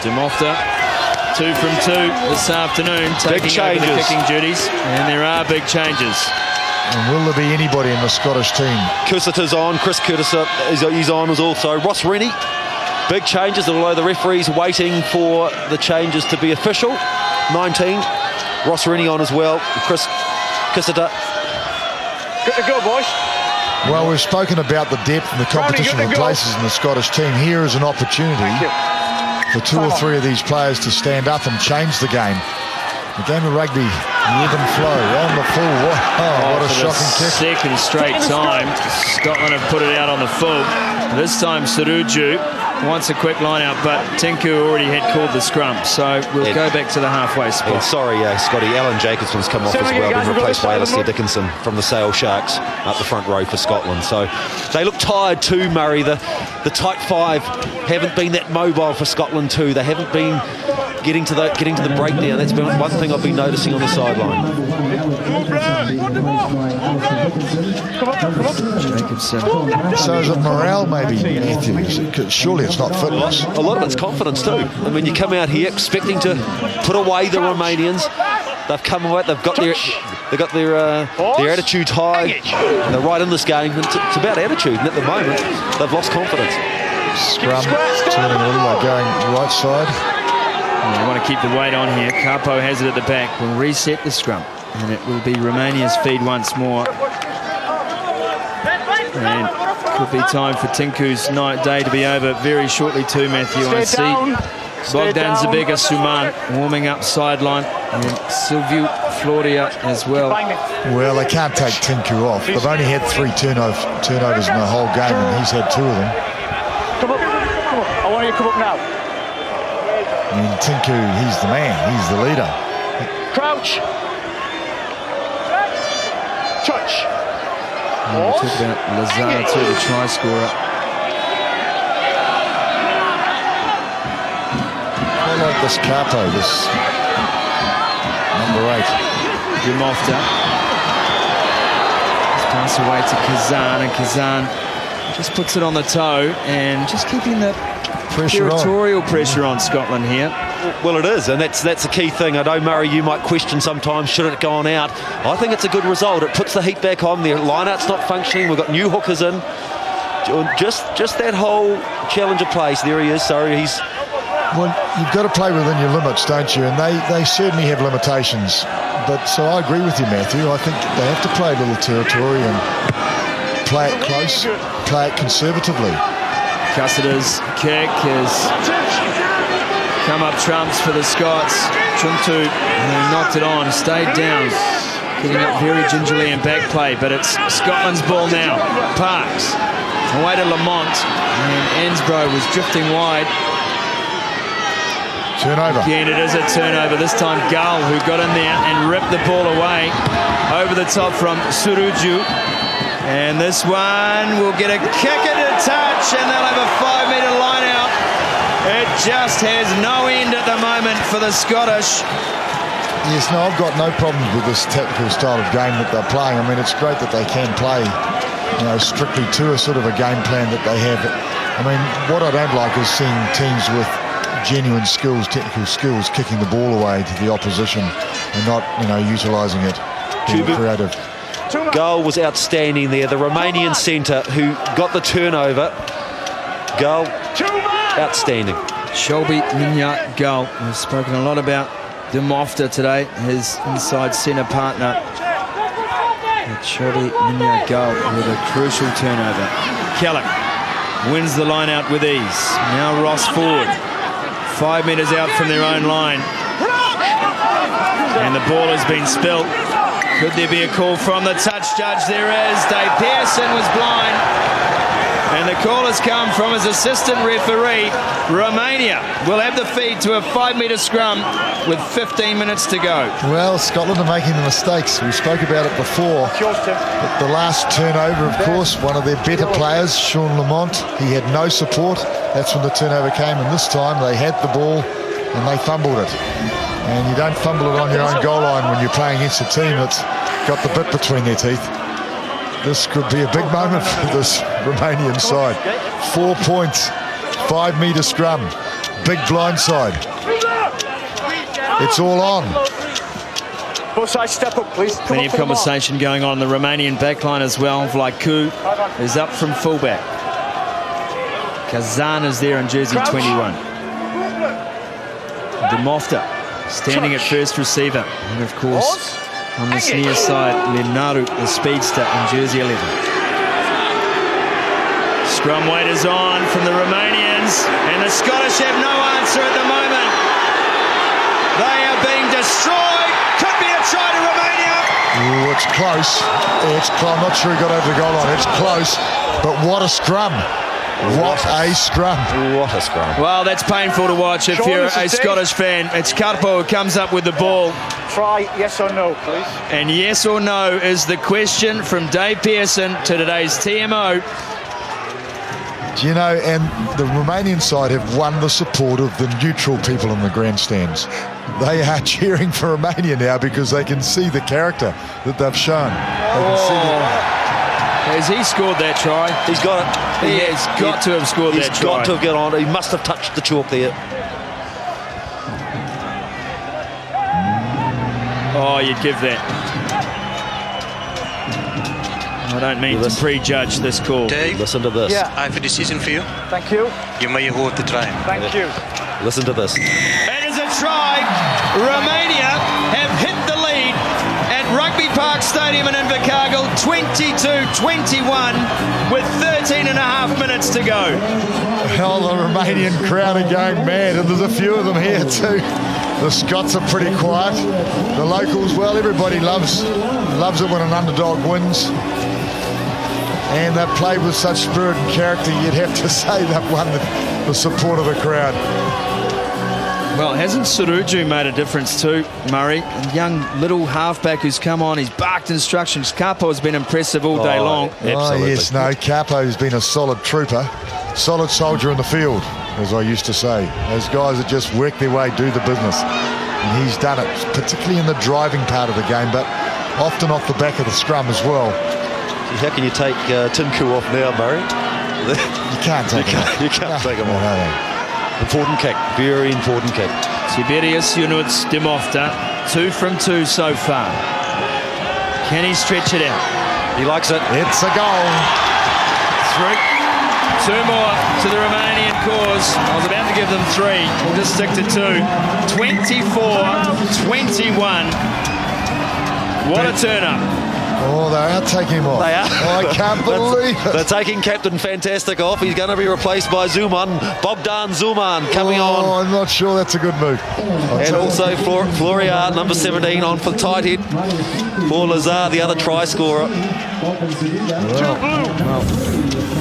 Demofta, 2 from 2 this afternoon, taking over the kicking duties, and there are big changes. And will there be anybody in the Scottish team? Cursiter's on, Chris Curtiser is on as also. Ross Rennie, big changes, although the referee's waiting for the changes to be official. 19, Ross Rennie on as well, Chris Curtiser. Good to go, boys. Well, we've spoken about the depth and the competition of places in the Scottish team. Here is an opportunity for 2 or 3 of these players to stand up and change the game. The game of rugby, ebb and flow, on the full. Wow, what a shocking kick. Second straight time, Scotland have put it out on the full. This time Suruju wants a quick line out, but Tinku already had called the scrum, so we'll go back to the halfway spot. Sorry, Scotty, Alan Jacobson's come off as well, been replaced by Alistair Dickinson from the Sale Sharks up the front row for Scotland. So they look tired too, Murray. The tight 5 haven't been that mobile for Scotland too. They haven't been getting to the breakdown. That's been one thing I've been noticing on the sideline. Jacobson. So is it morale maybe, Matthew? Surely it's not fitness. A lot of it's confidence too. I mean, you come out here expecting to put away the Romanians. They've come away. They've got their attitude high. They're right in this game. And it's about attitude. And at the moment, they've lost confidence. Scrum turning a little way, going right side. I want to keep the weight on here. Capo has it at the back. We'll reset the scrum, and it will be Romania's feed once more. And could be time for Tinku's day to be over very shortly too, Matthew. I see Bogdan Zabega Suman warming up sideline, and Silviu Floria as well. Well, they can't take Tinku off. They've only had 3 turnovers in the whole game, and he's had 2 of them. Come up. I want you to come up now. I mean, Tinku, he's the man. He's the leader. Crouch. Touch. We'll talk about Lazar too, the try scorer. I like this Capo, this number 8. Demofta. Pass away to Kazan, and Kazan just puts it on the toe and just keeping the territorial pressure on Scotland here. Well, it is, and that's the key thing. I know, Murray, you might question sometimes, should it have gone out? I think it's a good result. It puts the heat back on. Their line-out's not functioning. We've got new hookers in. Just that whole challenger place. There he is. Sorry, he's... Well, you've got to play within your limits, don't you? And they certainly have limitations. But so I agree with you, Matthew. I think they have to play a little territory and play it close, play it conservatively. Cussiter's kick has come up trumps for the Scots. Chuntu knocked it on, stayed down, getting up very gingerly in back play, but it's Scotland's ball now. Parks, away to Lamont, and Ansbro was drifting wide. Turnover. Again, it is a turnover. This time Gull, who got in there and ripped the ball away over the top from Suruju. And this one will get a kick and a touch, and they'll have a 5-metre line out. It just has no end at the moment for the Scottish. Yes, no, I've got no problem with this tactical style of game that they're playing. I mean, it's great that they can play, strictly to a sort of a game plan that they have. I mean, what I don't like is seeing teams with genuine skills, technical skills, kicking the ball away to the opposition and not, utilising it, being creative. Gull was outstanding there. The Romanian centre who got the turnover. Gull, outstanding. Shelby Minya Gull. We've spoken a lot about Demofta today, his inside centre partner. But Shelby Minya Gull with a crucial turnover. Kellett wins the line out with ease. Now Ross forward. 5 metres out from their own line. And the ball has been spilt. Could there be a call from the touch judge? There is. Dave Pearson was blind. And the call has come from his assistant referee. Romania will have the feed to a 5-metre scrum with 15 minutes to go. Well, Scotland are making the mistakes. We spoke about it before. But the last turnover, of course, one of their better players, Sean Lamont, he had no support. That's when the turnover came. And this time they had the ball and they fumbled it. And you don't fumble it on your own goal line when you're playing against a team that's got the bit between their teeth. This could be a big moment for this Romanian side. 4 points, 5-metre scrum. big blindside. It's all on. Both sides step up, please. Plenty of conversation going on in the Romanian backline as well. Vlaicu is up from fullback. Kazan is there in jersey 21. Demofta standing at first receiver. And of course, on this near side, Lemnaru, the speedster, in jersey 11. Scrum weight is on from the Romanians, and the Scottish have no answer at the moment. They are being destroyed. Could be a try to Romania. Ooh, it's close. I'm not sure he got over the goal line. It's close, but what a scrum. What a scrum. What a scrum. Well, that's painful to watch if you're a Scottish fan. It's Karpo who comes up with the ball. Try yes or no, please. And yes or no is the question from Dave Pearson to today's TMO. Do you know, and the Romanian side have won the support of the neutral people in the grandstands. They are cheering for Romania now because they can see the character that they've shown. They can see that. Has he scored that try? He's got it. He has got to have scored that try. He's got to have got on. He must have touched the chalk there. Oh, you'd give that. I don't mean to prejudge this call. Dave, listen to this. Yeah. I have a decision for you. Thank you. You may hold the try. Thank you. Listen to this. It is a try. Romania have hit the lead at Rugby Park Stadium in Invercargill, 22-21, with 13 and a half minutes to go. Hell, the Romanian crowd are going mad, and there's a few of them here too. The Scots are pretty quiet. The locals, well, everybody loves it when an underdog wins. And they've played with such spirit and character, you'd have to say they've won the support of the crowd. Well, hasn't Suruju made a difference too, Murray? A young little halfback who's come on, he's barked instructions. Capo has been impressive all day long. Absolutely. Oh, yes, no, Capo's been a solid trooper, solid soldier in the field, as I used to say. Those guys that just work their way, do the business. And he's done it, particularly in the driving part of the game, but often off the back of the scrum as well. How can you take Tinku off now, Murray? You can't take him off. You can't take him off. No. Important kick, very important kick. Tiberius Yunuts Demofta, 2 from 2 so far. Can he stretch it out? He likes it. It's a goal. 3. 2 more to the Romanian cause. I was about to give them 3. We'll just stick to 2. 24-21. What a turn-up. Oh, they are taking him off. They are. Oh, I can't believe it. They're taking Captain Fantastic off. He's going to be replaced by Zuman. Bogdan Zuman coming on. I'm not sure that's a good move. And also Florian, number 17, on for tight head for Lazar, the other try scorer. Well,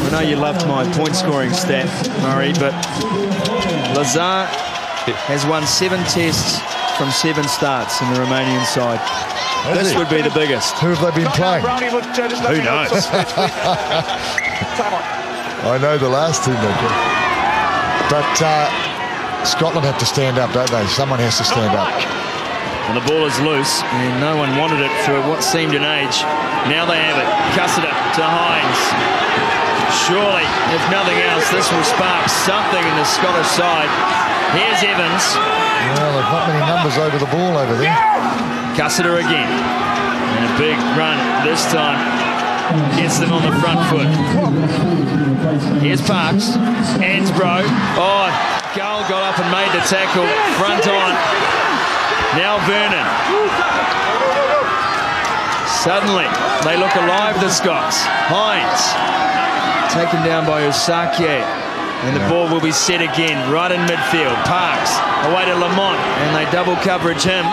I know you loved my point scoring stat, Murray, but Lazar has won 7 tests from 7 starts in the Romanian side. This would be the biggest. Who have they been playing? Who knows? I know the last 2 men. But Scotland have to stand up, don't they? Someone has to stand up. And the ball is loose, and no one wanted it for what seemed an age. Now they have it. Cussiter to Hines. Surely, if nothing else, this will spark something in the Scottish side. Here's Evans. Well, there's not many numbers over the ball over there. Cussiter again. And a big run this time. Gets them on the front foot. Here's Parks. Ansbro. Oh, Gull got up and made the tackle. Front on. Now Vernon. Suddenly, they look alive, the Scots. Hines. Taken down by Usakie. And the ball will be set again, right in midfield. Parks away to Lamont, and they double coverage him.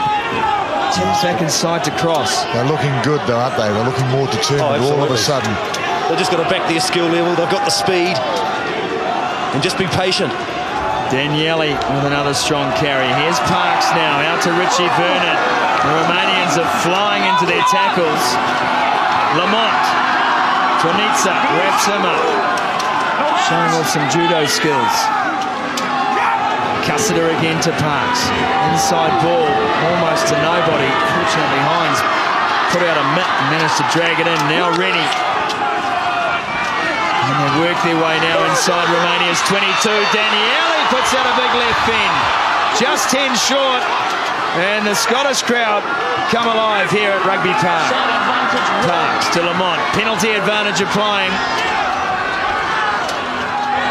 Back inside to cross. They're looking good, though, aren't they? They're looking more determined all of a sudden. They've just got to back their skill level. They've got the speed. And just be patient. Daniele with another strong carry. Here's Parks now, out to Richie Vernon. The Romanians are flying into their tackles. Lamont. Tonitsa wraps him up. Showing off some judo skills. Cussiter again to Parks. Inside ball, almost to nobody. Fortunately, Hines put out a mitt and managed to drag it in. Now Rennie. And they work their way now inside Romania's 22. Daniele puts out a big left bend. Just 10 short. And the Scottish crowd come alive here at Rugby Park. Parks to Lamont. Penalty advantage applying.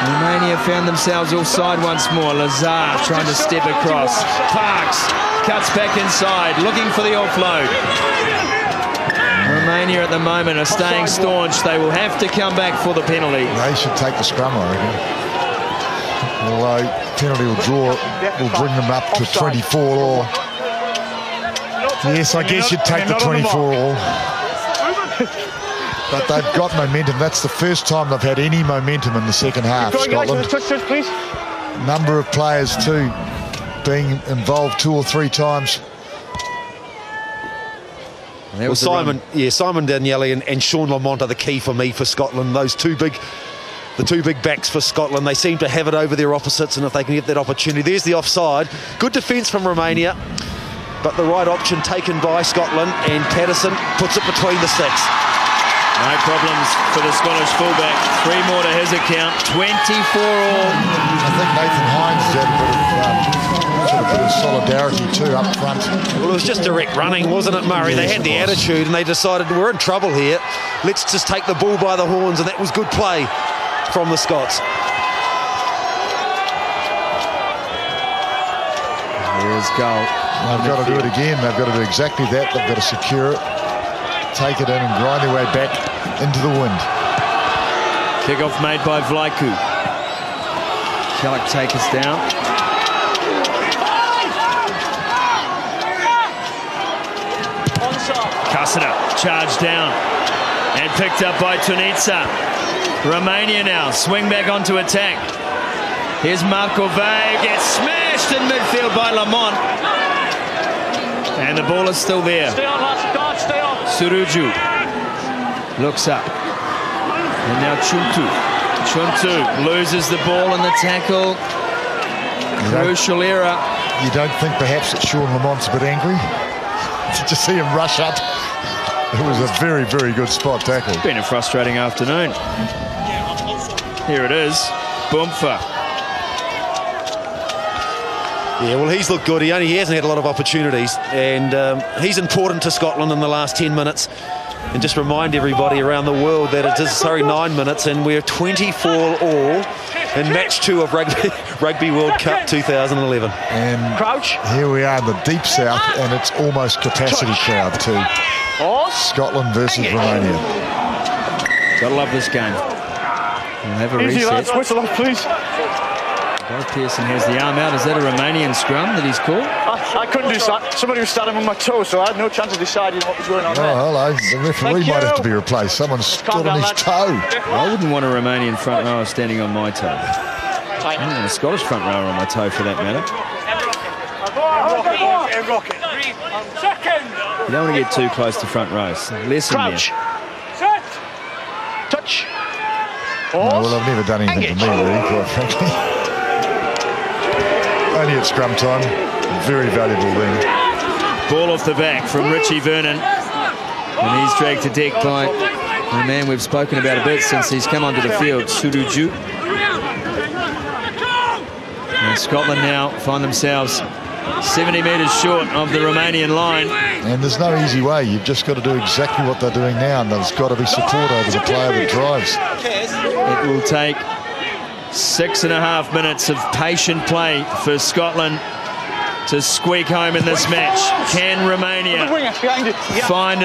Romania found themselves offside once more. Lazar trying to step across. Parks cuts back inside, looking for the offload. Romania at the moment are staying staunch. They will have to come back for the penalty. They should take the scrum, I reckon. Although penalty will bring them up to 24 all. Yes, I guess you'd take the 24 all. But they've got momentum. That's the first time they've had any momentum in the second half, Scotland. Number of players too being involved 2 or 3 times. Well, Simon Daniele and Sean Lamont are the key for me for Scotland. The two big backs for Scotland. They seem to have it over their opposites, and if they can get that opportunity, there's the offside. Good defence from Romania, but the right option taken by Scotland, and Patterson puts it between the six. No problems for the Scottish fullback. 3 more to his account. 24 all. I think Nathan Hines had a bit of solidarity too up front. Well, it was just direct running, wasn't it, Murray? Yes, they had the attitude, and they decided we're in trouble here. Let's just take the bull by the horns, and that was good play from the Scots. There's goal. They've got to do it again. They've got to do exactly that. They've got to secure it, take it in and grind their way back into the wind. Kick-off made by Vlaiku. Kellogg take us down. Kasada charged down and picked up by Tunitsa. Romania now swing back onto attack. Here's Markove, gets smashed in midfield by Lamont. And the ball is still there. Stay on, lads. God, stay on. Suruju looks up. And now Chuntu. Chuntu loses the ball in the tackle. Crucial error. You don't think perhaps that Sean Lamont's a bit angry? Did you see him rush up? It was a very, very good spot tackle. It's been a frustrating afternoon. Here it is. Boomfa. Yeah, well, he's looked good. He hasn't had a lot of opportunities, and he's important to Scotland in the last 10 minutes. And just remind everybody around the world that it is, 9 minutes, and we're 24 all in match 2 of Rugby World Cup 2011. And here we are in the deep south, and it's almost capacity crowd too. Scotland versus Romania. Gotta love this game. We'll have a Easy, reset. lads. Whistle off, please. Both Pearson has the arm out. Is that a Romanian scrum that he's called? I couldn't decide. Somebody was standing on my toe, so I had no chance of deciding what was going on there. Oh, hello. The referee might have to be replaced. Someone stood on his toe. I wouldn't want a Romanian front rower standing on my toe. I don't want a Scottish front rower on my toe for that matter. You don't want to get too close to front rows. Listen there. Touch. No, well, I've never done anything to me, really, quite frankly. Only at scrum time. Very valuable then. Ball off the back from Richie Vernon. And he's dragged to deck by the man we've spoken about a bit since he's come onto the field, Suruju. And Scotland now find themselves 70 metres short of the Romanian line. And there's no easy way. You've just got to do exactly what they're doing now, and there's got to be support over the player that drives. It will take 6.5 minutes of patient play for Scotland to squeak home in this match. Can Romania find an